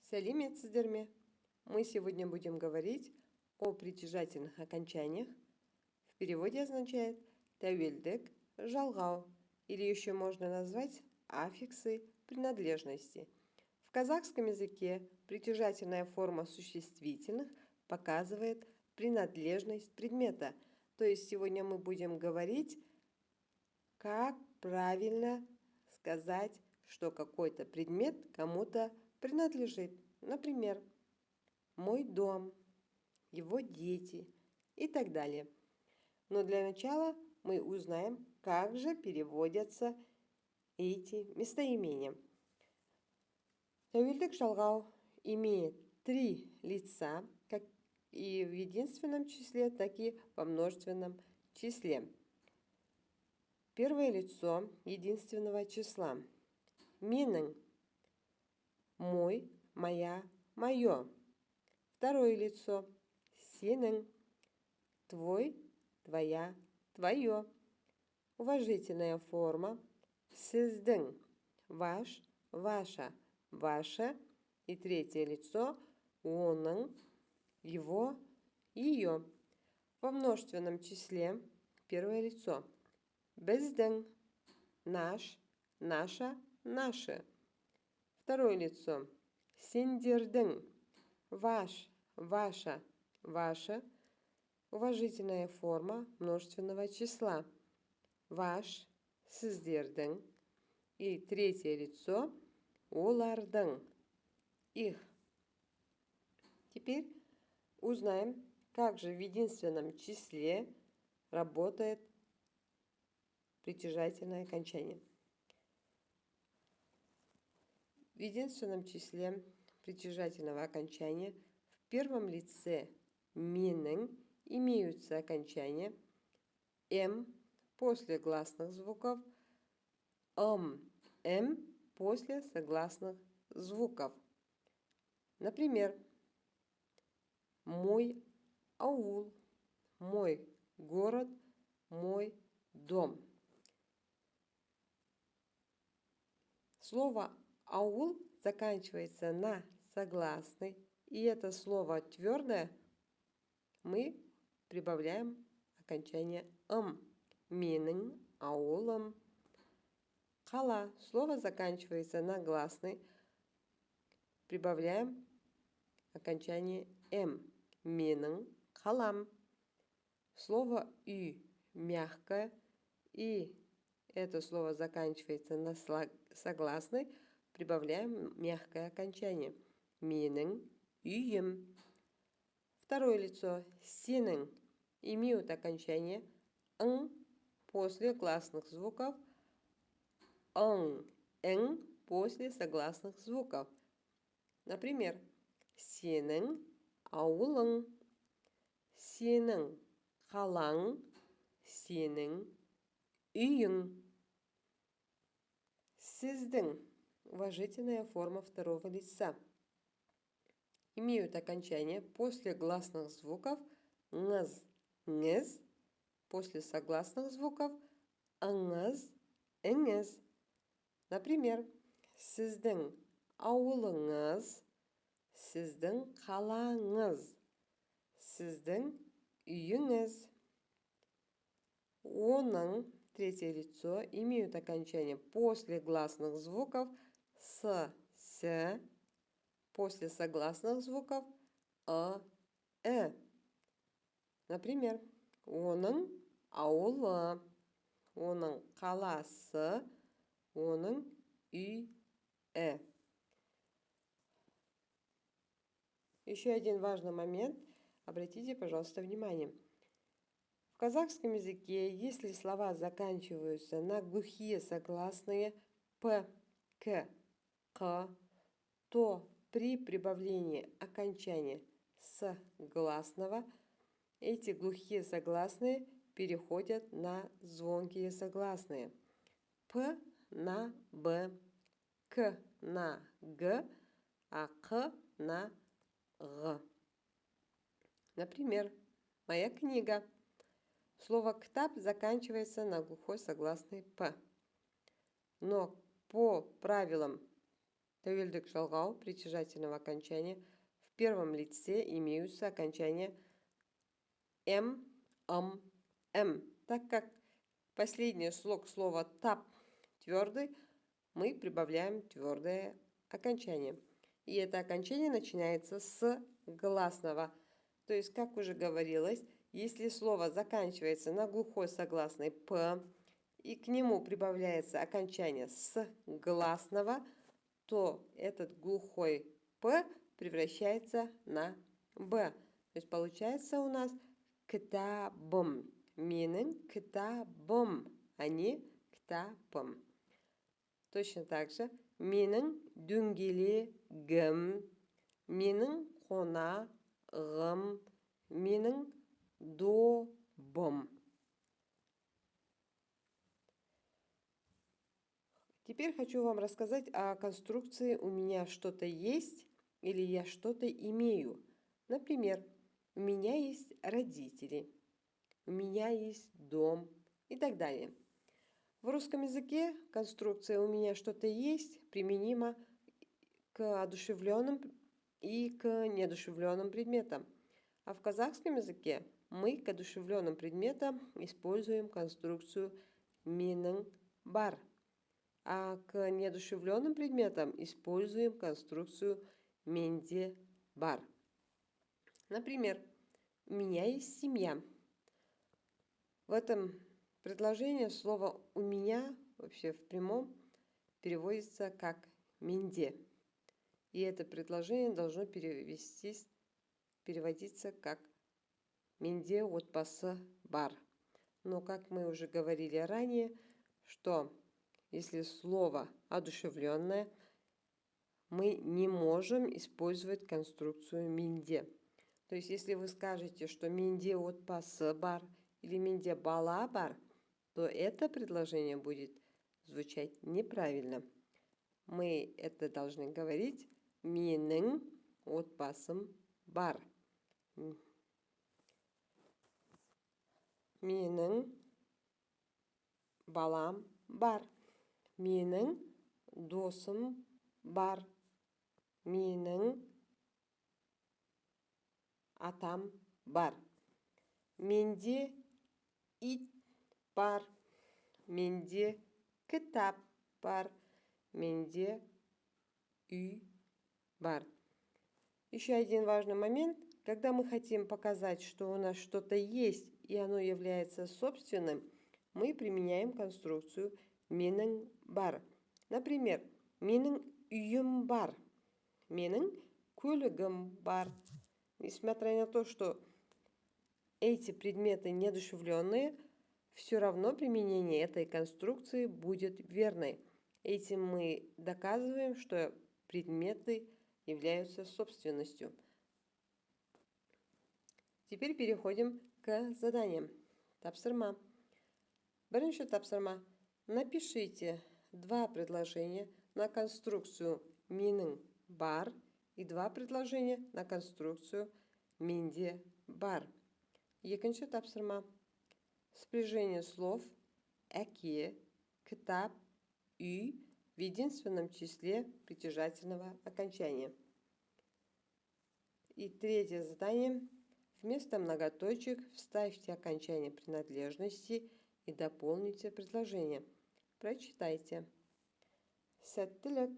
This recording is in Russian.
Сәлеметсіздер. Мы сегодня будем говорить о притяжательных окончаниях. В переводе означает тәуелдік, жалғау, или еще можно назвать аффиксы принадлежности. В казахском языке притяжательная форма существительных показывает принадлежность предмета. То есть сегодня мы будем говорить, как правильно сказать, что какой-то предмет кому-то принадлежит. Например, мой дом, его дети и так далее. Но для начала мы узнаем, как же переводятся эти местоимения. Тәуелдік жалғау имеет 3 лица, как и в единственном числе, так и во множественном числе. Первое лицо единственного числа. Менің, мой, моя, мое. Второе лицо. Сенің, твой, твоя, твое. Уважительная форма. Сіздің, ваш, ваша, ваше. И третье лицо. Оның, его, ее. Во множественном числе первое лицо. Біздің, наш, наша, наше. Второе лицо. Сендердің, ваш, ваша, ваше. Уважительная форма множественного числа. Ваш, сіздердің. И третье лицо. Олардың, их. Теперь узнаем, как же в единственном числе работает притяжательное окончание. В единственном числе притяжательного окончания в первом лице менің имеются окончания м после гласных звуков, м после согласных звуков. Например, мой аул, мой город, мой дом. Слово аул заканчивается на согласный, и это слово твердое мы прибавляем окончание м. Менің аулым. Қала. Слово заканчивается на гласный, прибавляем окончание м. Менің қалам. Слово үй мягкое, и это слово заканчивается на согласный, прибавляем мягкое окончание. Менің үйім. Второе лицо сенің имеют окончание ң после гласных звуков, ң после согласных звуков. Например, сенің ауылың, сенің қалаң, сенің үйің. Сіздің уважительная форма второго лица имеют окончание после гласных звуков ңыз, ңіз, после согласных звуков ыңыз, іңіз. Например, сіздің ауылыңыз, сіздің қалаңыз, сіздің үйіңіз. Оның, третье лицо, имеют окончание после гласных звуков с, после согласных звуков Например, оның ауылы, оның қаласы, оның үйі. Еще один важный момент. Обратите, пожалуйста, внимание. В казахском языке, если слова заканчиваются на глухие согласные п, к, қ, то при прибавлении окончания с гласного эти глухие согласные переходят на звонкие согласные. П на б, к на г, а қ на г. Например, моя книга. Слово «ктаб» заканчивается на глухой согласный «п». Но по правилам тәуелдік жалғау притяжательного окончания. В первом лице имеются окончания м, м. Так как последний слог слова тап твердый, мы прибавляем твердое окончание. И это окончание начинается с гласного. То есть, как уже говорилось, если слово заканчивается на глухой согласной «п», и к нему прибавляется окончание с гласного, то этот глухой «п» превращается на «б». То есть получается у нас «ктабым». Минен «ктабым», а не «ктабым». Точно так же «менің дөңгелегім», «менің қонағым», «менің добым». Теперь хочу вам рассказать о конструкции «у меня что-то есть» или «я что-то имею». Например, «у меня есть родители», «у меня есть дом» и так далее. В русском языке конструкция «у меня что-то есть» применима к одушевленным и к неодушевленным предметам. А в казахском языке мы к одушевленным предметам используем конструкцию «менің бар», а к неодушевленным предметам используем конструкцию «менде бар». Например, «у меня есть семья». В этом предложении слово «у меня» вообще в прямом переводится как «менде». И это предложение должно переводиться как «менде отбасы бар». Но, как мы уже говорили ранее, что если слово одушевленное, мы не можем использовать конструкцию «менде». То есть, если вы скажете, что «менде отбасы бар» или «менде бала бар», то это предложение будет звучать неправильно. Мы это должны говорить «менің отбасым бар». «Менің балам бар». «Менің досым бар». «Менің атам бар». «Менде ит бар». «Менде кітап бар». «Менде үй бар». Еще один важный момент. Когда мы хотим показать, что у нас что-то есть и оно является собственным, мы применяем конструкцию «менің бар». Например, «менің үйім бар», «менің көлігім бар». Несмотря на то, что эти предметы неодушевленные, все равно применение этой конструкции будет верной. Этим мы доказываем, что предметы являются собственностью. Теперь переходим к заданиям. Тапсырма. Бірінші тапсырма. Напишите два предложения на конструкцию «менің бар» и два предложения на конструкцию «менде бар». Екінші тапсырма. Спряжение слов «әке», «кітап», «үй» в единственном числе притяжательного окончания. И третье задание. Вместо многоточек вставьте окончание принадлежности и дополните предложение. Прочитайте. Сәттілік.